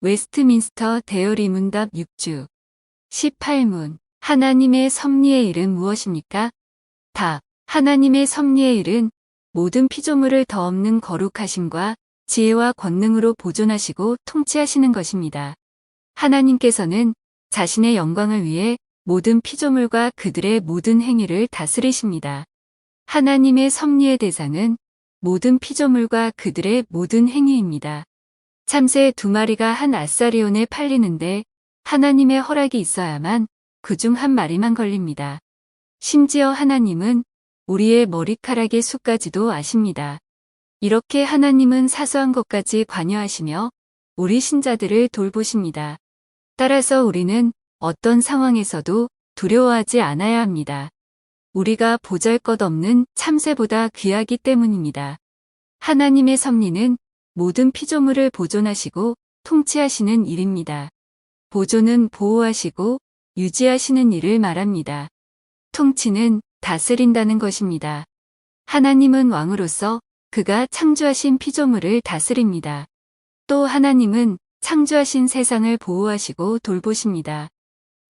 웨스트민스터 대여리 문답 6주 18문 하나님의 섭리의 일은 무엇입니까? 답. 하나님의 섭리의 일은 모든 피조물을 더 없는 거룩하심과 지혜와 권능으로 보존하시고 통치하시는 것입니다. 하나님께서는 자신의 영광을 위해 모든 피조물과 그들의 모든 행위를 다스리십니다. 하나님의 섭리의 대상은 모든 피조물과 그들의 모든 행위입니다. 참새 2마리가 한 아사리온에 팔리는데 하나님의 허락이 있어야만 그중 한 마리만 걸립니다. 심지어 하나님은 우리의 머리카락의 수까지도 아십니다. 이렇게 하나님은 사소한 것까지 관여하시며 우리 신자들을 돌보십니다. 따라서 우리는 어떤 상황에서도 두려워하지 않아야 합니다. 우리가 보잘것없는 참새보다 귀하기 때문입니다. 하나님의 섭리는 모든 피조물을 보존하시고 통치하시는 일입니다. 보존은 보호하시고 유지하시는 일을 말합니다. 통치는 다스린다는 것입니다. 하나님은 왕으로서 그가 창조하신 피조물을 다스립니다. 또 하나님은 창조하신 세상을 보호하시고 돌보십니다.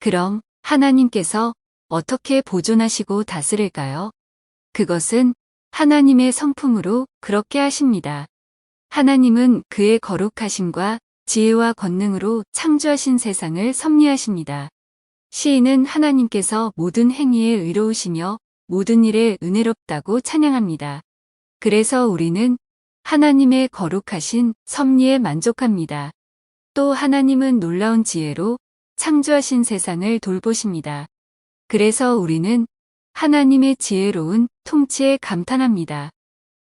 그럼 하나님께서 어떻게 보존하시고 다스릴까요? 그것은 하나님의 성품으로 그렇게 하십니다. 하나님은 그의 거룩하심과 지혜와 권능으로 창조하신 세상을 섭리하십니다. 시인은 하나님께서 모든 행위에 의로우시며 모든 일에 은혜롭다고 찬양합니다. 그래서 우리는 하나님의 거룩하신 섭리에 만족합니다. 또 하나님은 놀라운 지혜로 창조하신 세상을 돌보십니다. 그래서 우리는 하나님의 지혜로운 통치에 감탄합니다.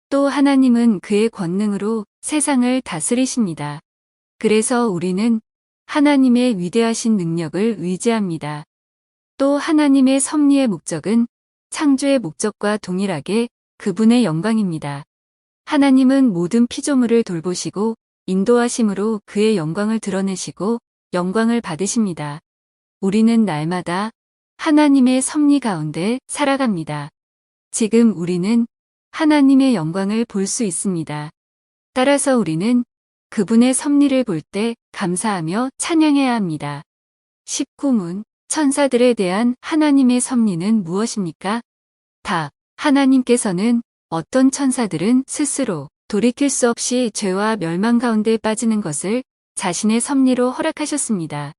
또 하나님은 그의 권능으로 세상을 다스리십니다. 그래서 우리는 하나님의 위대하신 능력을 의지합니다. 또 하나님의 섭리의 목적은 창조의 목적과 동일하게 그분의 영광입니다. 하나님은 모든 피조물을 돌보시고 인도하심으로 그의 영광을 드러내시고 영광을 받으십니다. 우리는 날마다 하나님의 섭리 가운데 살아갑니다. 지금 우리는 하나님의 영광을 볼 수 있습니다. 따라서 우리는 그분의 섭리를 볼 때 감사하며 찬양해야 합니다. 19문 천사들에 대한 하나님의 섭리는 무엇입니까? 답. 하나님께서는 어떤 천사들은 스스로 돌이킬 수 없이 죄와 멸망 가운데 빠지는 것을 자신의 섭리로 허락하셨습니다.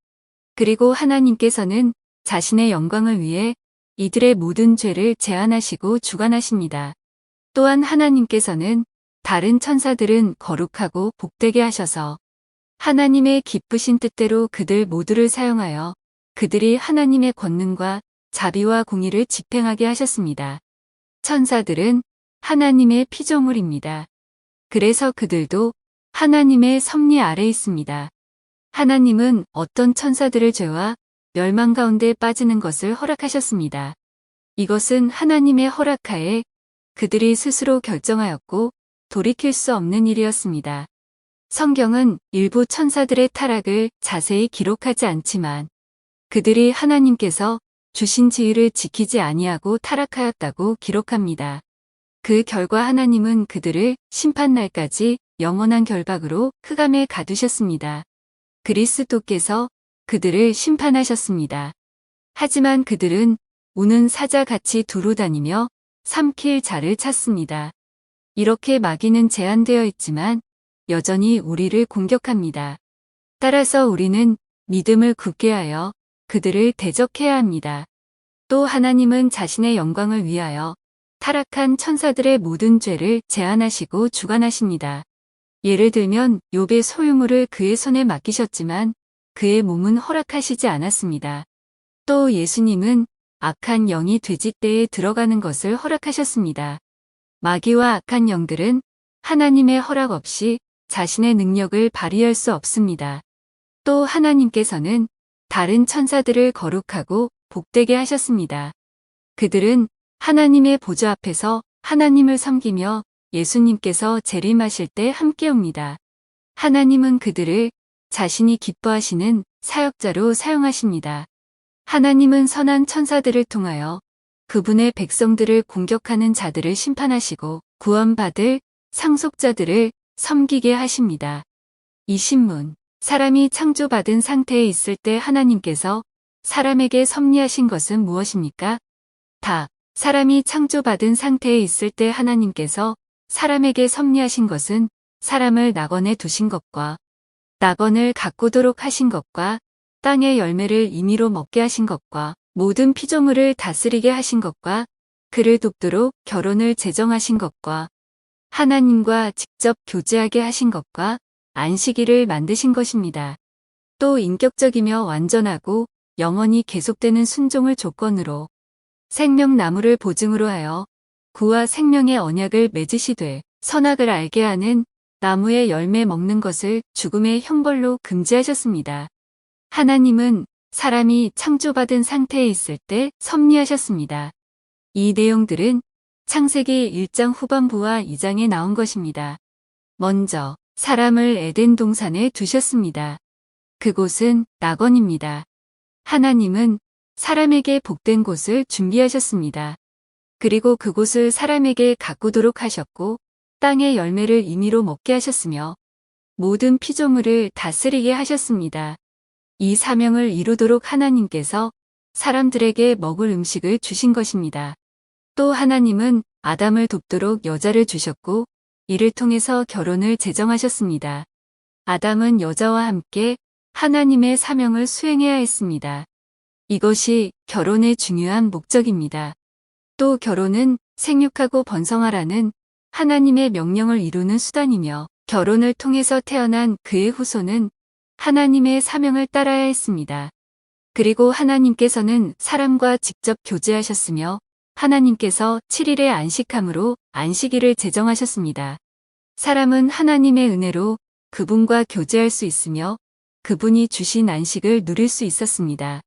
그리고 하나님께서는 자신의 영광을 위해 이들의 모든 죄를 제한하시고 주관하십니다. 또한 하나님께서는 다른 천사들은 거룩하고 복되게 하셔서 하나님의 기쁘신 뜻대로 그들 모두를 사용하여 그들이 하나님의 권능과 자비와 공의를 집행하게 하셨습니다. 천사들은 하나님의 피조물입니다. 그래서 그들도 하나님의 섭리 아래 있습니다. 하나님은 어떤 천사들을 죄와 멸망 가운데 빠지는 것을 허락하셨습니다. 이것은 하나님의 허락하에 그들이 스스로 결정하였고 돌이킬 수 없는 일이었습니다. 성경은 일부 천사들의 타락을 자세히 기록하지 않지만 그들이 하나님께서 주신 지위를 지키지 아니하고 타락하였다고 기록합니다. 그 결과 하나님은 그들을 심판날까지 영원한 결박으로 흑암에 가두셨습니다. 그리스도께서 그들을 심판하셨습니다. 하지만 그들은 우는 사자같이 두루 다니며 삼킬 자를 찾습니다. 이렇게 마귀는 제한되어 있지만 여전히 우리를 공격합니다. 따라서 우리는 믿음을 굳게 하여 그들을 대적해야 합니다. 또 하나님은 자신의 영광을 위하여 타락한 천사들의 모든 죄를 제한하시고 주관하십니다. 예를 들면 욥의 소유물을 그의 손에 맡기셨지만 그의 몸은 허락하시지 않았습니다. 또 예수님은 악한 영이 돼지떼에 들어가는 것을 허락하셨습니다. 마귀와 악한 영들은 하나님의 허락 없이 자신의 능력을 발휘할 수 없습니다. 또 하나님께서는 다른 천사들을 거룩하고 복되게 하셨습니다. 그들은 하나님의 보좌 앞에서 하나님을 섬기며 예수님께서 재림하실 때 함께 옵니다. 하나님은 그들을 자신이 기뻐하시는 사역자로 사용하십니다. 하나님은 선한 천사들을 통하여 그분의 백성들을 공격하는 자들을 심판하시고 구원받을 상속자들을 섬기게 하십니다. 이 신문 사람이 창조받은 상태에 있을 때 하나님께서 사람에게 섭리하신 것은 무엇입니까? 답. 사람이 창조받은 상태에 있을 때 하나님께서 사람에게 섭리하신 것은 사람을 낙원에 두신 것과 낙원을 가꾸도록 하신 것과 땅의 열매를 임의로 먹게 하신 것과 모든 피조물을 다스리게 하신 것과 그를 돕도록 결혼을 제정하신 것과 하나님과 직접 교제하게 하신 것과 안식일을 만드신 것입니다. 또 인격적이며 완전하고 영원히 계속되는 순종을 조건으로 생명나무를 보증으로 하여 구와 생명의 언약을 맺으시되 선악을 알게 하는 나무의 열매 먹는 것을 죽음의 형벌로 금지하셨습니다. 하나님은 사람이 창조받은 상태에 있을 때 섭리하셨습니다. 이 내용들은 창세기 1장 후반부와 2장에 나온 것입니다. 먼저 사람을 에덴 동산에 두셨습니다. 그곳은 낙원입니다. 하나님은 사람에게 복된 곳을 준비하셨습니다. 그리고 그곳을 사람에게 가꾸도록 하셨고 땅의 열매를 임의로 먹게 하셨으며 모든 피조물을 다스리게 하셨습니다. 이 사명을 이루도록 하나님께서 사람들에게 먹을 음식을 주신 것입니다. 또 하나님은 아담을 돕도록 여자를 주셨고 이를 통해서 결혼을 제정하셨습니다. 아담은 여자와 함께 하나님의 사명을 수행해야 했습니다. 이것이 결혼의 중요한 목적입니다. 또 결혼은 생육하고 번성하라는 하나님의 명령을 이루는 수단이며 결혼을 통해서 태어난 그의 후손은 하나님의 사명을 따라야 했습니다. 그리고 하나님께서는 사람과 직접 교제하셨으며 하나님께서 7일의 안식함으로 안식일을 제정하셨습니다. 사람은 하나님의 은혜로 그분과 교제할 수 있으며 그분이 주신 안식을 누릴 수 있었습니다.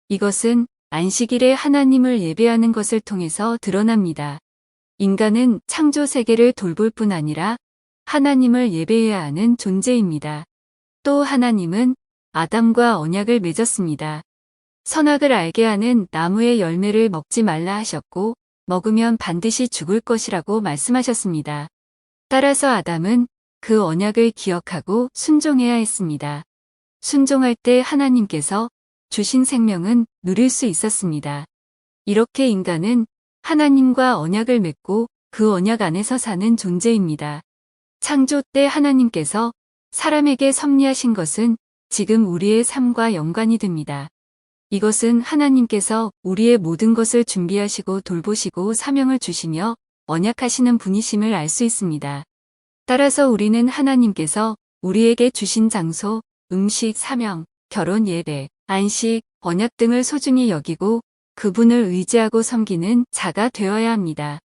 이것은 안식일에 하나님을 예배하는 것을 통해서 드러납니다. 인간은 창조 세계를 돌볼 뿐 아니라 하나님을 예배해야 하는 존재입니다. 또 하나님은 아담과 언약을 맺었습니다. 선악을 알게 하는 나무의 열매를 먹지 말라 하셨고 먹으면 반드시 죽을 것이라고 말씀하셨습니다. 따라서 아담은 그 언약을 기억하고 순종해야 했습니다. 순종할 때 하나님께서 주신 생명은 누릴 수 있었습니다. 이렇게 인간은 하나님과 언약을 맺고 그 언약 안에서 사는 존재입니다. 창조 때 하나님께서 사람에게 섭리하신 것은 지금 우리의 삶과 연관이 됩니다. 이것은 하나님께서 우리의 모든 것을 준비하시고 돌보시고 사명을 주시며 언약하시는 분이심을 알 수 있습니다. 따라서 우리는 하나님께서 우리에게 주신 장소, 음식, 사명, 결혼, 예배, 안식, 언약 등을 소중히 여기고 그분을 의지하고 섬기는 자가 되어야 합니다.